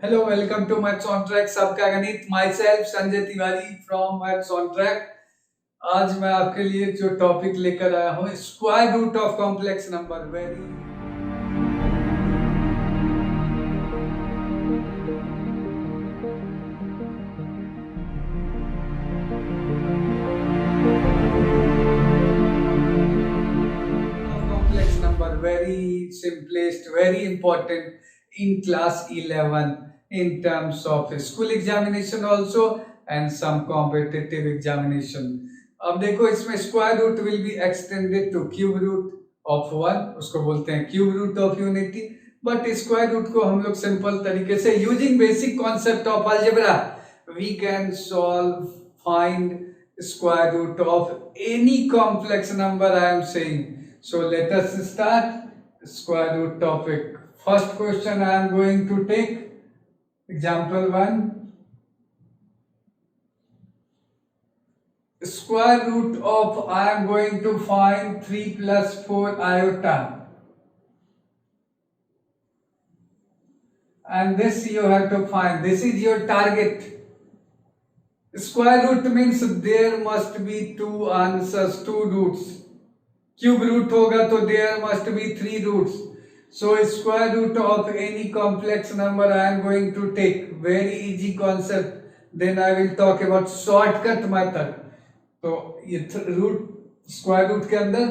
Hello, welcome to Maths on Track सबका गणित myself Sanjay Tiwari from maths on track. आज मैं आपके लिए जो टॉपिक लेकर आया हूँ square root of complex number. Very complex number, very simplest, very important in class 11 in terms of school examination also and some competitive examination. अब देखो इसमें square root will be extended to cube root of one, उसको बोलते हैं cube root of unity. But square root को हम लोग simple तरीके से using basic concept of algebra we can solve find square root of any complex number I am saying. So let us start square root topic. First question I am going to take example 1. Square root of I am going to find 3 plus 4 iota, and this you have to find. This is your target. Square root means there must be two answers, two roots. Cube root होगा तो there must be 3 roots. So square root of any complex number I am going to take. Very easy concept. Then I will talk about shortcut method. तो ये root square root के अंदर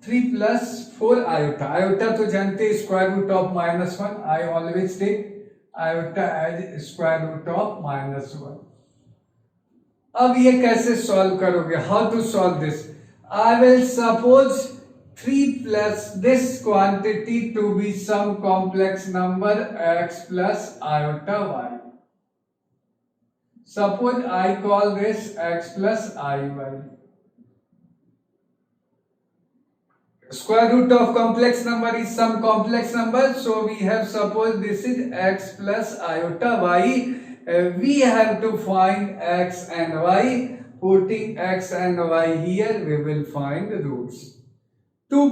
3 plus 4 iota. Iota तो जानते हैं square root of -1. I always take iota as square root of -1. अब ये कैसे सॉल्व करोगे? How to solve this? I will suppose 3 plus this quantity to be some complex number x plus iota y. Suppose I call this x plus iy. Square root of complex number is some complex number, so we have suppose this is x plus iota y. We have to find x and y. Putting x and y here, we will find roots. 2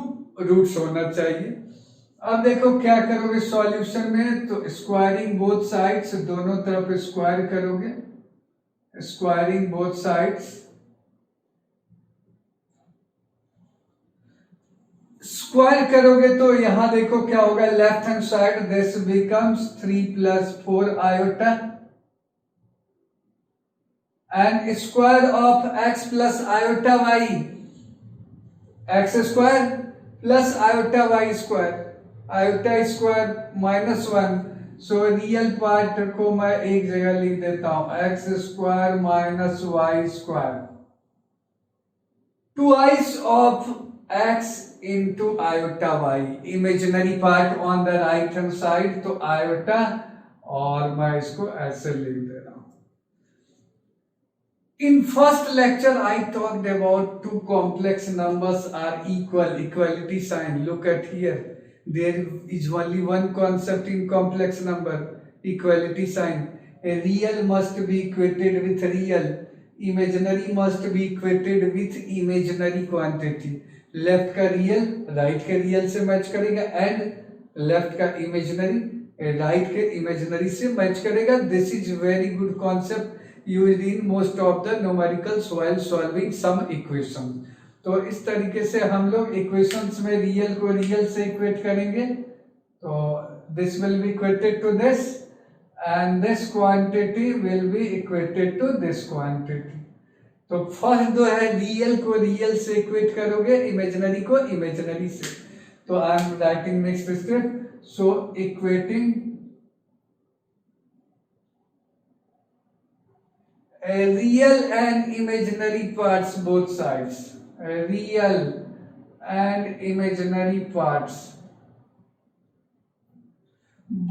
roots होना चाहिए। अब देखो क्या करोगे solution में, तो squaring both sides, दोनों तरफ स्क्वायर करोगे। स्क्वायरिंग बोथ साइड्स, स्क्वायर करोगे तो यहां देखो क्या होगा, left hand side this becomes 3 plus 4 iota and square of x plus iota y, x square plus iota y square, iota square -1. So real part को मैं एक जगह लिख देता हूं, x square minus y square, twice of x into iota y, imaginary part on the right hand side, तो iota, और मैं इसको ऐसे लिख दे रहा हूं। In first lecture I talked about two complex numbers are equal, equality sign. Look at here, there is only one concept in complex number, equality sign. A real must be equated with real, imaginary must be equated with imaginary quantity. Left का real right के real से match करेगा, and left का imaginary right के imaginary से match करेगा. This is very good concept used in most of the numericals while solving some equations. तो इस तरीके से हम लोग इक्वेशंस में रियल को रियल से इक्वेट करेंगे, तो this will be equated to this and this quantity will be equated to this quantity. तो फर्स्ट जो है रियल को रियल से इक्वेट करोगे, इमेजिनरी को इमेजिनरी से। तो I am writing next step, so equating real and imaginary parts both sides, real and imaginary parts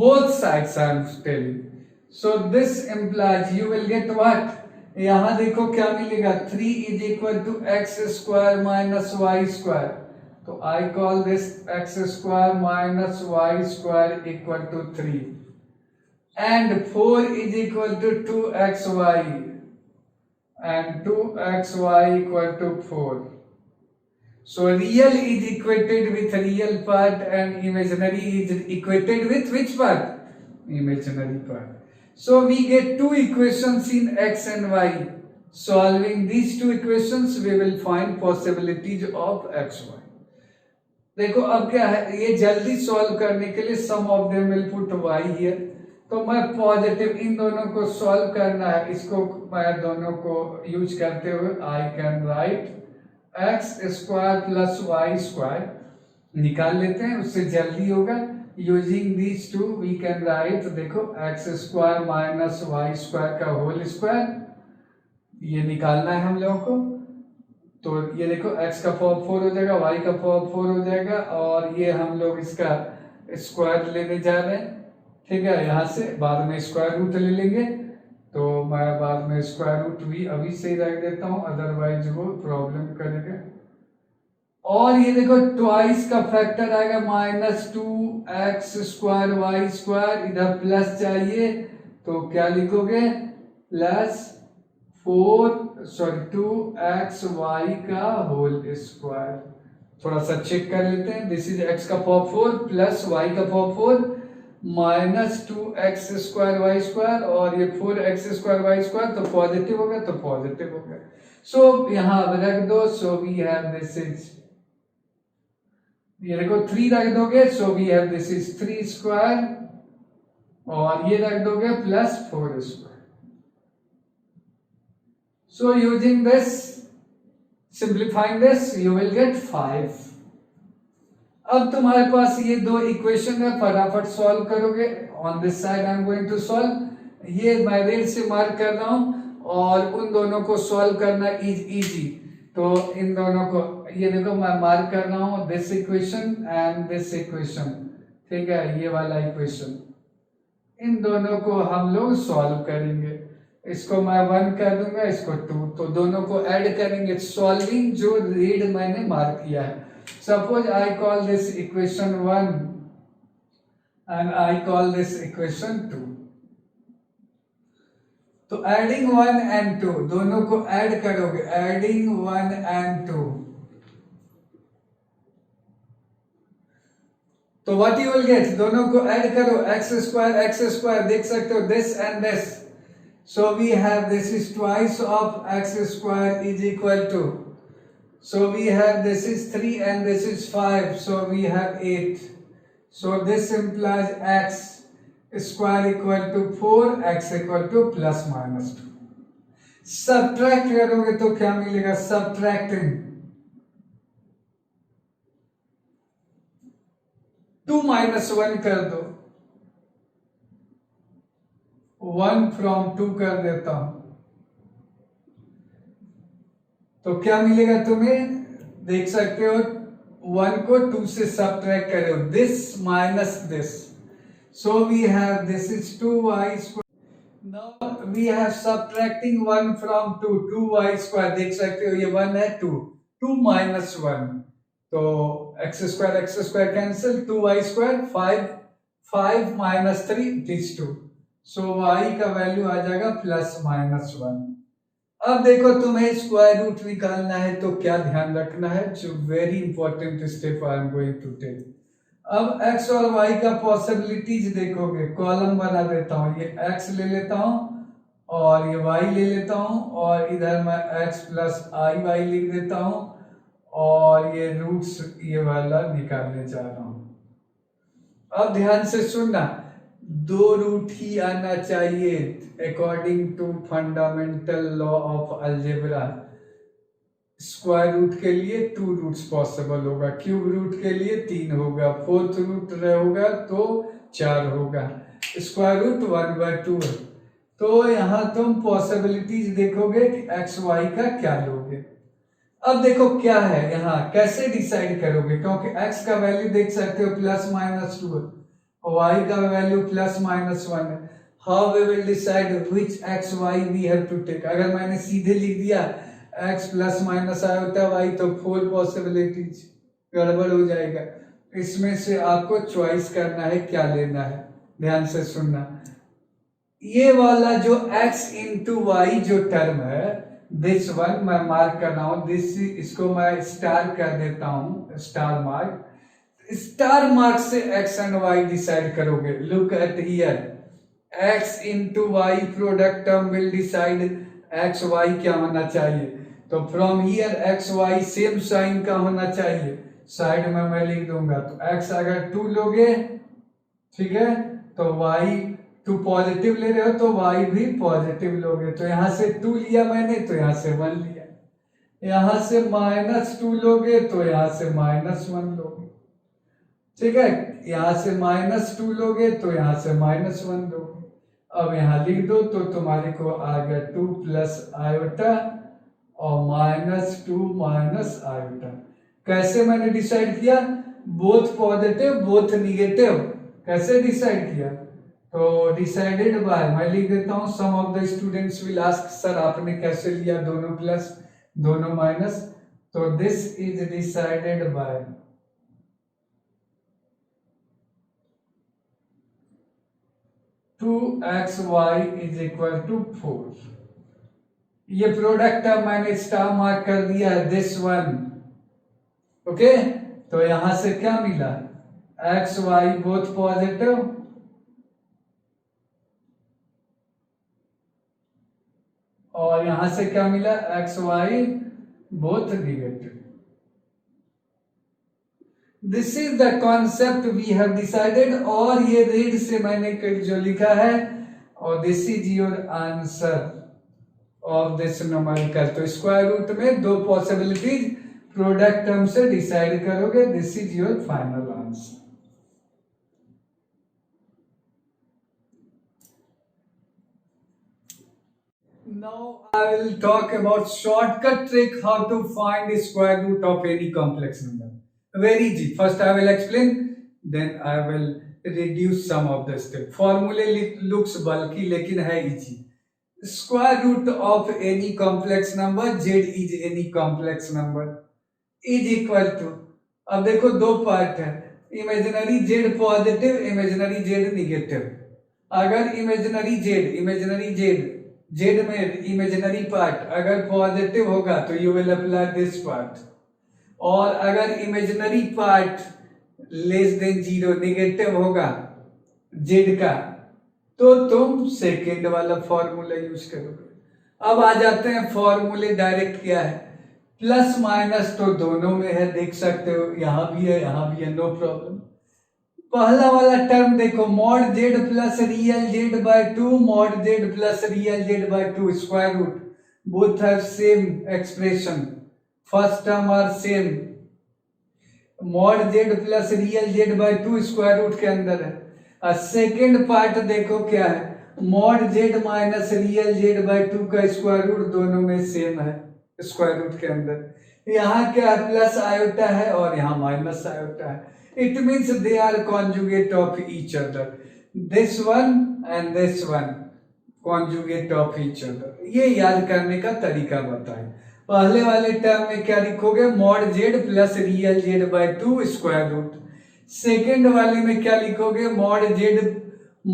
both sides I am telling. So this implies you will get what? यहां देखो क्या मिलेगा, 3 is equal to x square minus y square, तो I call this x square minus y square equal to 3, and 4 is equal to 2xy and 2xy equal to 4. So real is equated with real part and imaginary is equated with which part? Imaginary part. So we get two equations in x and y. Solving these two equations, we will find possibilities of x, y. देखो अब क्या है, ये जल्दी solve करने के लिए some of them will put y here. तो मैं पॉजिटिव इन दोनों को सॉल्व करना है, इसको मैं दोनों को यूज करते हुए I can write x square plus y square निकाल लेते हैं, उससे जल्दी होगा. Using these two we can write, देखो x square minus y square का होल स्क्वायर, ये निकालना है हम लोगों को. तो ये देखो x का पावर 4 हो जाएगा, y का पावर 4 हो जाएगा, और ये हम लोग इसका स्क्वायर लेने जा रहे हैं. ठीक है, यहाँ से बाद में स्क्वायर रूट ले लेंगे. तो मैं बाद में स्क्वायर रूट भी अभी से ही रख देता हूँ, अदरवाइज वो प्रॉब्लम करेगा. और ये देखो ट्वाइस का फैक्टर आएगा minus 2x square y square, इधर प्लस चाहिए तो क्या लिखोगे, प्लस 2x y का होल स्क्वायर. थोड़ा सा चेक कर लेते हैं. दिस इज x का पावर 4 प्लस y का power 4 minus 2x square y square, और ये 4x स्क्वायर वाई स्क्वायर, तो पॉजिटिव होगा तो पॉजिटिव होगा. सो यहाँ रख दो. So we have this is, ये देखो 3 रख दोगे, सो we have this is 3 square, और ये रख दोगे plus 4 square. So using this, simplifying this, you will get 5. अब तुम्हारे पास ये दो इक्वेशन है, फटाफट सॉल्व करोगे. On this side I am going to solve. ये मैं रेड से मार्क कर रहा हूँ, और उन दोनों को सॉल्व करना इज इजी. तो इन दोनों को, ये देखो मैं मार्क कर रहा हूँ this equation and this equation. ठीक है, ये वाला इक्वेशन, इन दोनों को हम लोग सॉल्व करेंगे. इसको मैं 1 कर दूंगा, इसको 2, तो दोनों को ऐड करेंगे. सॉल्विंग जो रीड मैंने मार्क किया है. Suppose I call this equation 1 and I call this equation 2. तो एडिंग 1 एंड 2, दोनों को ऐड करोगे. एडिंग 1 एंड 2, तो व्हाट यू विल गेट, दोनों को ऐड करो. एक्स स्क्वायर देख सकते हो, this and this. So we have this is twice of x square is equal to, so we have this is 3 and this is 5, so we have 8. So this implies x square equal to 4, x equal to plus minus 2. Subtract करोगे तो क्या मिलेगा, subtracting 2 minus 1 कर दो, 1 from 2 कर देता हूं, तो क्या मिलेगा तुम्हें, देख सकते हो 1 को 2 से सब्ट्रैक्ट करो, this minus this. So we have this is 2y square. Now we have subtracting 1 from 2, 2y square देख सकते हो, ये 1 है, 2 माइनस 1, तो x square cancel, 2y square 5 minus 3 this 2. So y का वैल्यू आ जाएगा प्लस माइनस 1. अब देखो तुम्हें स्क्वायर रूट निकालना है, तो क्या ध्यान रखना है, जो very important step I am going to take. अब x और y का पॉसिबिलिटीज देखोगे. कॉलम बना देता हूं, ये x ले लेता हूं और ये y ले लेता हूं, और इधर मैं x प्लस आई वाई लिख देता हूं, और ये रूट्स ये वाला निकालने जा रहा हूं. अब ध्यान से सुनना, 2 रूट ही आना चाहिए according to fundamental law of algebra. Square root के लिए 2 रूट्स पॉसिबल होगा, क्यूब रूट के लिए 3 होगा, फोर्थ रूट होगा तो 4 होगा, स्क्वायर रूट 1/2 है. तो यहाँ तुम पॉसिबिलिटीज देखोगे कि एक्स वाई का क्या लोगे. अब देखो क्या है यहाँ, कैसे डिसाइड करोगे, क्योंकि x का वैल्यू देख सकते हो प्लस माइनस 2 है, y का वैल्यू प्लस माइनस 1 है. How we will decide which x y we have to take. अगर मैंने सीधे लिख दिया x प्लस माइनस आई होता y, तो 4 पॉसिबिलिटीज गड़बड़ हो जाएगा. इसमें से आपको चॉइस करना है क्या लेना है. ध्यान से सुनना, ये वाला जो x इंटू वाई जो टर्म है, दिस वन मैं मार्क कर रहा हूं, दिस इसको मैं स्टार कर देता हूं, स्टार मार्क. स्टार मार्क से x एंड y डिसाइड करोगे. Look at here, x into y product term will decide x y क्या होना चाहिए। तो from here x y same sign का होना चाहिए, साइड में मैं लिख दूंगा। तो x अगर 2 लोगे, ठीक है, तो y 2 पॉजिटिव ले रहे हो तो y भी पॉजिटिव लोगे। तो यहां से 2 लिया मैंने तो यहां से 1 लिया, यहां से -2 लोगे तो यहां से -1 लोगे, ठीक है, यहां से -2 लोगे तो यहां से -1 लोगे। अब यहां लिख दो तो तुम्हारे को आ गया 2 प्लस आयोटा और -2 माइनस आयोटा। कैसे मैंने डिसाइड किया, बोथ पॉजिटिव बोथ निगेटिव, कैसे डिसाइड किया, तो डिसाइडेड बाय, मैं लिख देता हूं, some of the students will ask sir आपने कैसे लिया दोनों प्लस दोनों माइनस। तो this is decided by 2xy is equal to 4। ये प्रोडक्ट अब मैंने स्टार मार्क कर दिया है, दिस वन, ओके। तो यहां से क्या मिला, एक्स वाई बोथ पॉजिटिव और यहां से क्या मिला, x y both negative. This is the concept we have decided, और ये रेड से मैंने जो लिखा है, और this is your answer of this numerical. तो स्क्वायर रूट में दो पॉसिबिलिटीज प्रोडक्ट टर्म से डिसाइड करोगे, this is your final answer. Now I will talk about shortcut trick how to find square root of any complex number. Very easy. First I will explain, then I will reduce some of the step. Formula looks bulky लेकिन है easy. Square root of any complex number, z is any complex number, is equal to, अब देखो दो part है, imaginary z positive imaginary z negative. अगर imaginary z में imaginary part अगर positive होगा तो you will apply this part, और अगर imaginary part less than 0 negative होगा z का, तो तुम सेकेंड वाला फॉर्मूला यूज करोगे। अब आ जाते हैं फॉर्मूले डायरेक्ट क्या है, प्लस माइनस तो दोनों में है, देख सकते हो, यहां भी है यहां भी है, नो प्रॉब्लम। पहला वाला टर्म देखो, mod z plus real z by 2 mod z plus real z by 2 square root, both have same expression, first term are same. Mod z plus real z by 2 square root के अंदर है। और second part देखो क्या है, mod z minus real z by 2 का square root दोनों में सेम है स्क्वायर रूट के अंदर। यहाँ क्या प्लस आयोटा है और यहाँ माइनस आयोटा है, it means they are conjugate of each other, this one and this one conjugate of each other। ये याद करने का तरीका बताएं। पहले वाले टर्म में क्या लिखोगे, mod z plus real z by 2 square root. Second वाले में क्या लिखोगे, mod z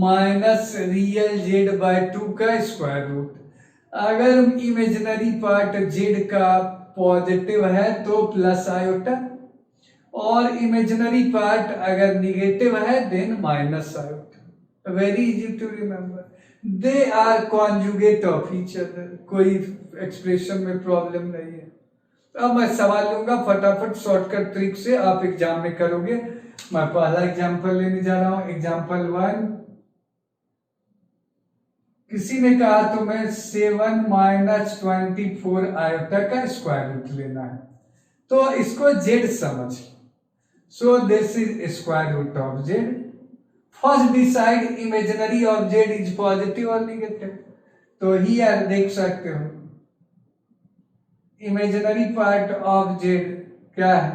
minus real z by 2 का स्क्वायर रूट। अगर इमेजिनरी पार्ट जेड का पॉजिटिव है तो प्लस आयोटा, और इमेजिनरी पार्ट अगर निगेटिव है then minus iota. Very easy to remember, they are conjugate of each other, कोई एक्सप्रेशन में प्रॉब्लम नहीं है। अब मैं सवाल लूंगा फटाफट शॉर्टकट ट्रिक से, आप एग्जाम में करोगे। मैं पहला एग्जांपल लेने जा रहा हूं, एग्जांपल 1। किसी ने कहा तुम्हें 7 माइनस 24 आयोटा का स्क्वायर रूट लेना है, तो इसको जेड समझ, so this is square root of z। first decide imaginary of z is positive or negative। तो here देख सकते हो imaginary part of z क्या है,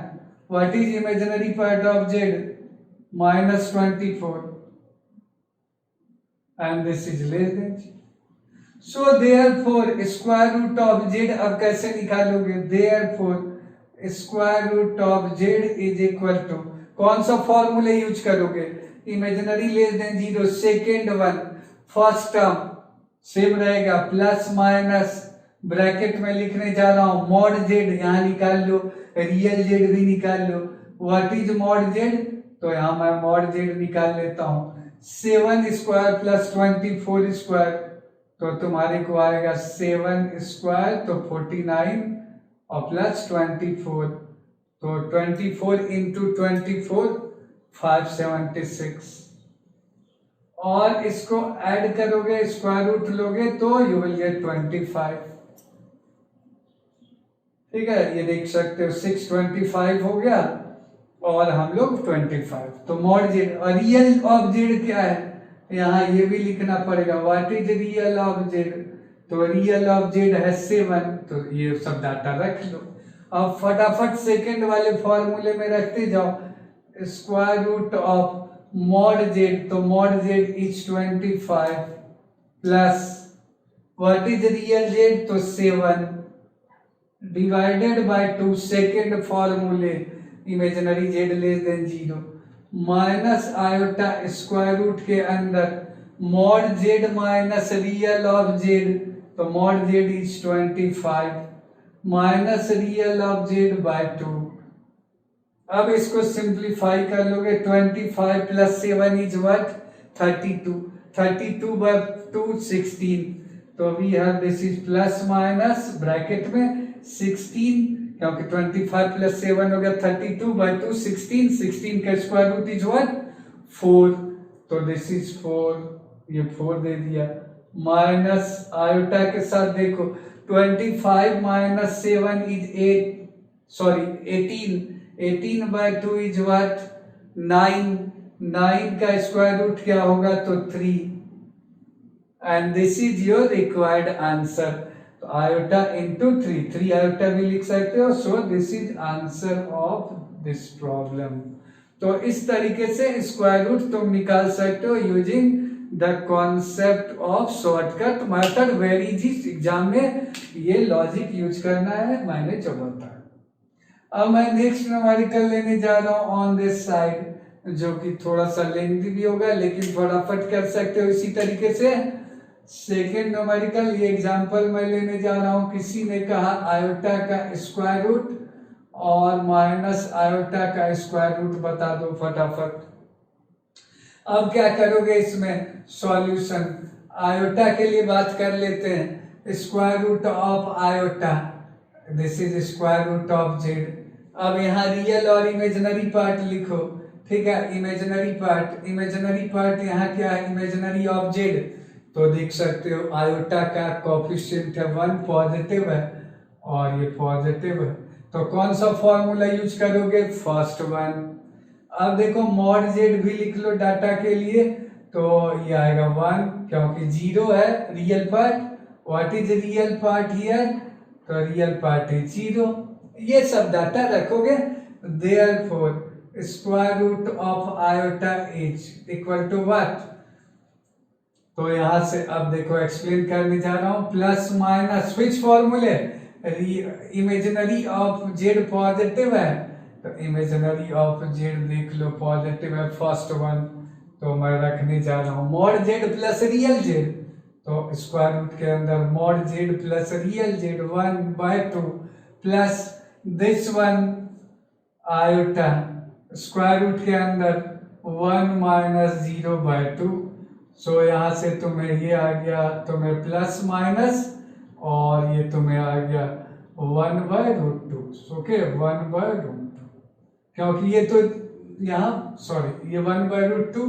what is imaginary part of z, -24 and this is less than z। so therefore square root of z अब कैसे निकालोगे, therefore square root of z is equal to, कौन सा फॉर्मूले यूज करोगे, imaginary less than 0, second one, first term same रहेगा, plus minus bracket में लिखने जा रहा हूं, मॉड जेड यहां निकाल लो, रियल जेड भी निकाल लो। व्हाट इज मॉड जेड, तो यहां मैं मॉड जेड निकाल लेता हूं, 7 स्क्वायर प्लस 24 स्क्वायर, तो तुम्हारे को आएगा 7 स्क्वायर तो 49 और प्लस 24, तो 24 इंटू 24 576, और इसको ऐड करोगे स्क्वायर रूट लोगे तो यू विल गेट 25। ठीक है, ये देख सकते हो 625 हो गया और हम लोग 25। तो मॉड जेड, और रियल ऑफ जेड क्या है यहाँ ये भी लिखना पड़ेगा, what is real of z, तो रियल ऑफ जेड है 7, तो ये सब डाटा रख लो। अब फटाफट सेकंड वाले फॉर्मूले में रखते जाओ, square root of mod z, तो mod z is 25 plus what is real z तो 7 डिवाइडेड बाय 2 सेकेंड फॉर्मूले imaginary z less than 0 minus iota square root के अंदर mod z minus real of z, तो mod z is 25 minus real of z by 2। अब इसको simplify कर लोगे, 25 plus 7 is what 32, 32 bye 2 16, तो we have this is plus minus bracket में 16, क्योंकि 25 प्लस 7 हो गया 32 बाय 2 16, 16 का स्क्वायर रूट इज व्हाट 4, तो दिस इज 4, ये 4 दे दिया, माइनस आयोटा के साथ देखो 25 minus 7 is 8, sorry 18, 18 by 2 is what 9, 9 का स्क्वायर रूट क्या होगा तो 3, and this is your required answer, तो आयोटा इंटू 3, 3 आयोटा भी लिख सकते हो, so this is answer of this problem. तो इस तरीके से स्क्वायर रूट तुम निकाल सकते हो using the concept of shortcut method, very जिस एग्जाम में ये लॉजिक यूज करना है मैंने जो बताया। अब मैं नेक्स्ट न्यूमेरिकल लेने जा रहा हूं ऑन दिस साइड, जो कि थोड़ा सा लेंथी भी होगा लेकिन फटाफट कर सकते हो इसी तरीके से। सेकेंड न्यूमेरिकल, ये एग्जांपल मैं लेने जा रहा हूं, किसी ने कहा आयोटा का स्क्वायर रूट और माइनस आयोटा का स्क्वायर रूट बता दो फटाफट। अब क्या करोगे इसमें सॉल्यूशन, आयोटा के लिए बात कर लेते हैं, square root of iota, this is square root of z. अब यहाँ रियल और इमेजिनरी पार्ट लिखो, ठीक है, इमेजिनरी पार्ट यहाँ क्या है इमेजिनरी ऑफ जेड, तो देख सकते हो आयोटा का कोएफिशिएंट है 1 पॉजिटिव है और ये पॉजिटिव है, तो कौन सा फॉर्मूला यूज करोगे फर्स्ट वन। अब देखो मॉड जेड भी लिख लो डाटा के लिए, तो ये आएगा 1 क्योंकि 0 है real part, what is real part here, तो रियल पार्ट इज 0, ये सब डाटा रखोगे, therefore square root of iota is equal to what, तो यहां से अब देखो एक्सप्लेन करने जा रहा हूं, plus minus switch formula, imaginary of z positive है, तो इमेजिनरी ऑफ जेड देख लो पॉजिटिव है फर्स्ट वन, तो मैं रखने जा रहा हूं mod z plus real z, तो स्क्वायर रूट के अंदर mod z plus real z 1/2 plus this one iota square root के अंदर 1 माइनस 0/2, सो यहाँ से तुम्हें ये आ गया तुम्हें प्लस माइनस और ये तुम्हें आ गया 1/√2, ओके 1/√2, क्योंकि ये तो यहाँ सॉरी ये 1/√2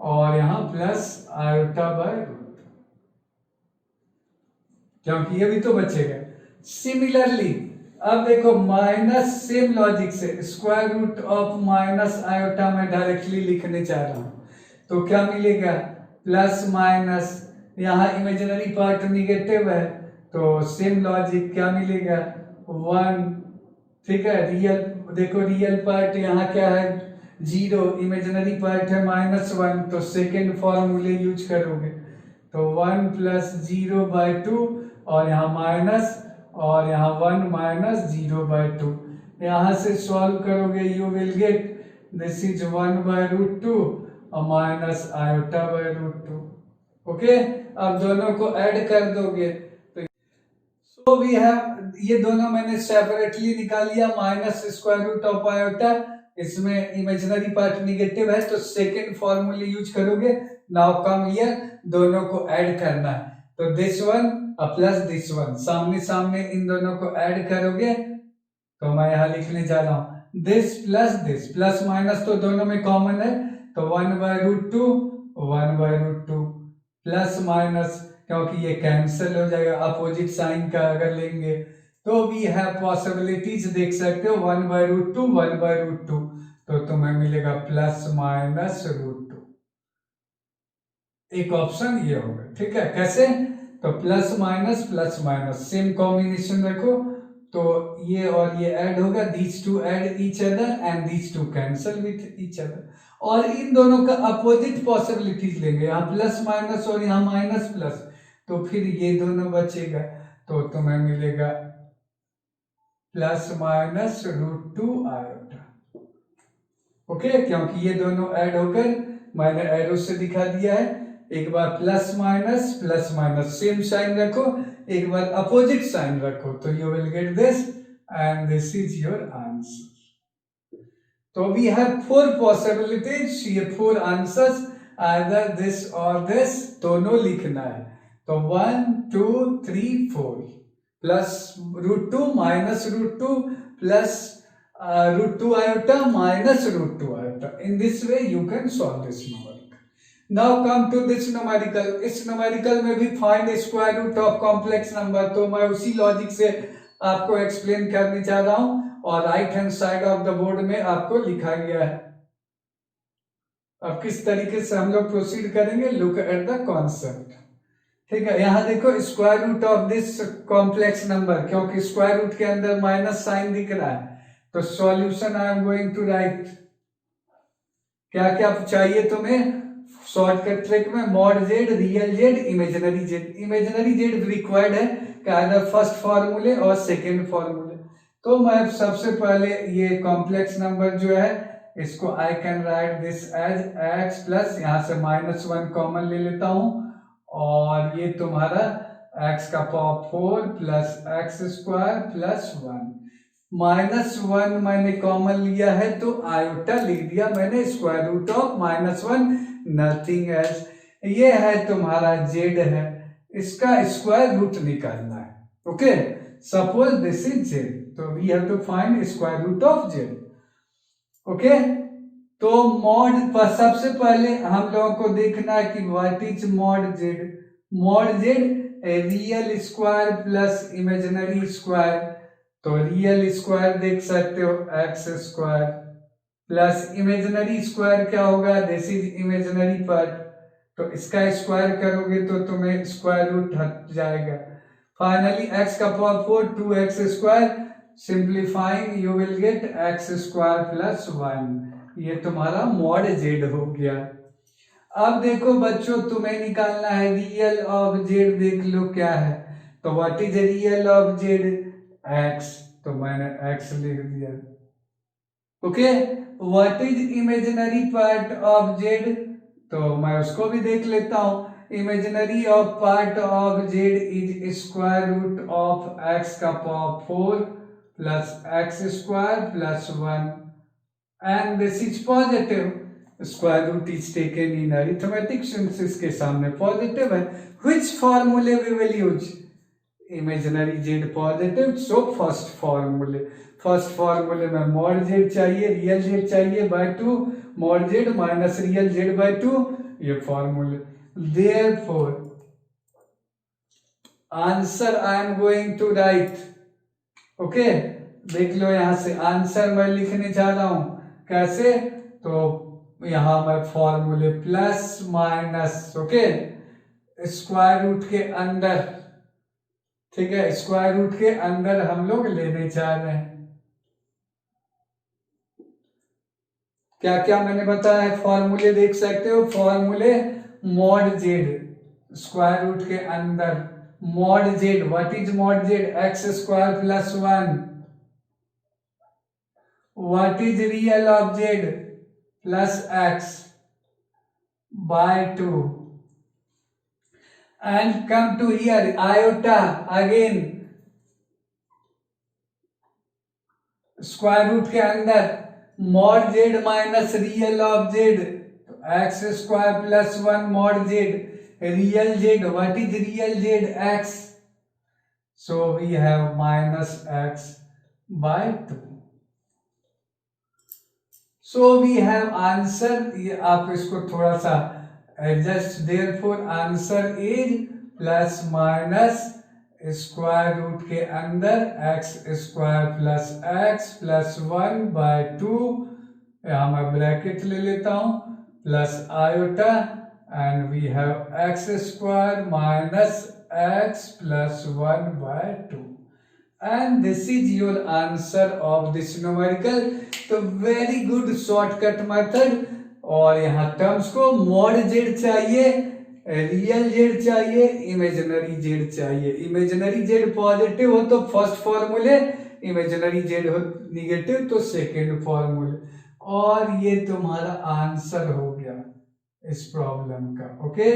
और यहाँ प्लस आयोटा/√2, क्योंकि ये भी तो बचेगा। सिमिलरली अब देखो माइनस सेम लॉजिक से square root of minus iota में डायरेक्टली लिखने चाह रहा हूँ, तो क्या मिलेगा प्लस माइनस, यहाँ इमेजिनरी पार्ट निगेटिव है तो सेम लॉजिक क्या मिलेगा 1, ठीक है, रियल देखो रियल पार्ट यहाँ क्या है 0, इमेजिनरी पार्ट है -1, तो सेकेंड फॉर्मूले यूज करोगे, तो 1 प्लस 0/2 और यहाँ माइनस और यहाँ 1 माइनस 0/2, यहाँ से सॉल्व करोगे you will get this is 1/√2 और माइनस आयोटा/√2, ओके। अब दोनों को ऐड कर दोगे तो सो वी हैव, ये दोनों मैंने सेपरेटली निकाल लिया, minus square root of iota, इसमें इमेजिनरी पार्ट निगेटिव है तो सेकेंड फॉर्मूले यूज करोगे नाउ कम हियर, दोनों को ऐड करना है, तो this one plus this one, सामने सामने इन दोनों को ऐड करोगे तो मैं यहाँ लिखने जा रहा हूं दिस, प्लस माइनस तो दोनों में कॉमन है, तो 1/√2 1/√2 प्लस माइनस, क्योंकि ये कैंसिल हो जाएगा अपोजिट साइन का अगर लेंगे, तो वी हैव पॉसिबिलिटीज देख सकते हो 1/√2 1/√2, तो तुम्हें मिलेगा प्लस माइनस √2, एक ऑप्शन ये होगा। ठीक है, कैसे, तो प्लस माइनस सेम कॉम्बिनेशन रखो, तो ये और ये ऐड होगा, these two add each other and these two cancel with each other, और इन दोनों का अपोजिट पॉसिबिलिटीज लेंगे, यहाँ प्लस माइनस और यहाँ माइनस प्लस, तो फिर ये दोनों बचेगा, तो तुम्हें मिलेगा प्लस माइनस √2 आयोटा। ओके, क्योंकि ये दोनों ऐड होकर मैंने एरो से दिखा दिया है, एक बार प्लस माइनस सेम साइन रखो, एक बार अपोजिट साइन रखो, तो you will get this and this is your answer. तो वी हैव 4 पॉसिबिलिटीज, ये 4 आंसर्स, आइदर दिस और दिस, दोनों लिखना है, तो 1 2 3 4 plus √2 minus √2 plus √2 iota minus √2 iota. In this way you can solve this numerical. Now come to this numerical. इस numerical में भी find square root of complex number, तो मैं उसी लॉजिक से आपको एक्सप्लेन करने जा रहा हूं, और right hand side of the board में आपको लिखा गया है। अब किस तरीके से हम लोग प्रोसीड करेंगे, लुक एट द कॉन्सेप्ट। ठीक है, यहां देखो square root of this complex number, क्योंकि स्क्वायर रूट के अंदर माइनस साइन दिख रहा है, तो solution I am going to write, क्या क्या चाहिए तुम्हें शॉर्टकट ट्रिक में, mod z, real z, imaginary z. Imaginary z required है कि फर्स्ट फॉर्मूले और सेकेंड फॉर्मूले, तो मैं सबसे पहले ये कॉम्प्लेक्स नंबर जो है इसको I can write this as x plus, यहाँ से -1 कॉमन ले लेता हूं, और ये तुम्हारा x का पावर 4 प्लस x² प्लस 1, -1 मैंने कॉमन लिया है तो आयोटा लिख दिया मैंने, square root of -1 nothing else, ये है तुम्हारा जेड है, इसका स्क्वायर रूट निकालना है। Okay, suppose this is z, तो we have to find square root of z. Okay, तो मॉड पर सबसे पहले हम लोगों को देखना है कि what is mod z. Mod z real square plus imaginary square, तो रियल स्क्वायर देख सकते हो x² प्लस इमेजिनरी स्क्वायर क्या होगा, दिस इज इमेजिनरी पार्ट, तो इसका स्क्वायर करोगे तो तुम्हें स्क्वायर रूट हट जाएगा। फाइनली x का power 4 2x², simplifying you will get x² plus 1, ये तुम्हारा मॉड जेड हो गया। अब देखो बच्चों, तुम्हें निकालना है रियल ऑफ जेड, देख लो क्या है, तो what is real of z, x, तो मैंने x लिख दिया। Okay, what is imaginary part of z, तो मैं उसको भी देख लेता हूं, imaginary of part of z is square root of x का power 4 plus x² plus 1 and this is positive, square root is taken in arithmetic sense, इसके सामने पॉजिटिव है, which formula we will use, imaginary z positive, so first formula में mod z चाहिए, real z चाहिए by 2, mod z minus real z by 2, ये formula, therefore answer I am going to write. Okay, देख लो यहां से answer मैं लिखने जा रहा हूं, कैसे, तो यहां मैं formula plus minus, okay, square root के अंदर, ठीक है, स्क्वायर रूट के अंदर हम लोग लेने जा रहे हैं, क्या क्या मैंने बताया, फॉर्मूले देख सकते हो, फॉर्मूले मॉड जेड स्क्वायर रूट के अंदर, mod z, what is mod z, x² plus 1, what is real of z, plus x by 2, and come to here iota again, square root के अंदर mod z minus real of z, तो x square plus 1 mod z, real z, what is real z? X. So we have minus x by 2. So we have answer, ये आप इसको थोड़ा सा adjust, therefore answer is plus minus square root के अंदर x square plus x plus 1 by 2, यहाँ मैं bracket ले लेता हूँ, plus iota and we have x square minus x plus 1 by 2 and this is your answer of this numerical. तो very good shortcut method. और यहाँ टर्म्स को mod z चाहिए, रियल जेड चाहिए, इमेजिनरी जेड चाहिए। इमेजिनरी जेड पॉजिटिव हो तो first फॉर्मूले, इमेजिनरी जेड हो निगेटिव तो सेकेंड फॉर्मूले। और ये तुम्हारा आंसर हो गया इस प्रॉब्लम का। Okay,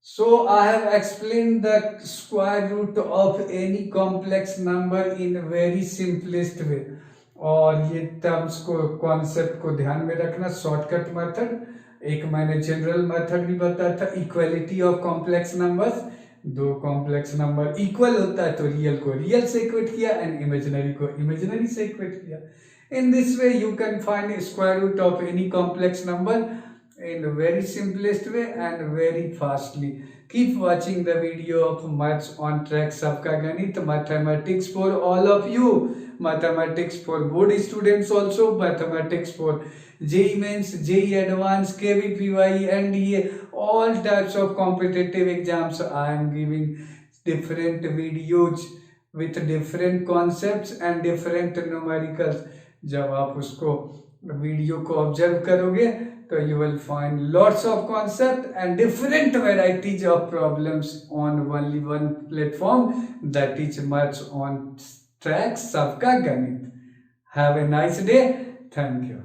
so I have explained the square root of any complex number in very simplest way। और ये टर्म्स को, कॉन्सेप्ट को ध्यान में रखना। शॉर्टकट मेथड, एक मैंने जनरल मेथड भी बताया था, इक्वलिटी ऑफ कॉम्प्लेक्स नंबर्स। दो कॉम्प्लेक्स नंबर इक्वल होता है तो रियल को रियल से इक्वेट किया एंड इमेजिनरी को इमेजिनरी से इक्वेट किया। In this way you can find square root of any complex number in very simplest way and very fastly. Keep watching the video of Maths on Track Sabka Ganit, mathematics for all of you, mathematics for board students also, mathematics for JEE Mains, JEE Advanced, KVPY, NDA, all types of competitive exams. I am giving different videos with different concepts and different numericals. जब आप उसको video को observe करोगे तो you will find lots of concept and different varieties of problems on only one platform, that is Maths on Track Sabka Ganit. Have a nice day. Thank you.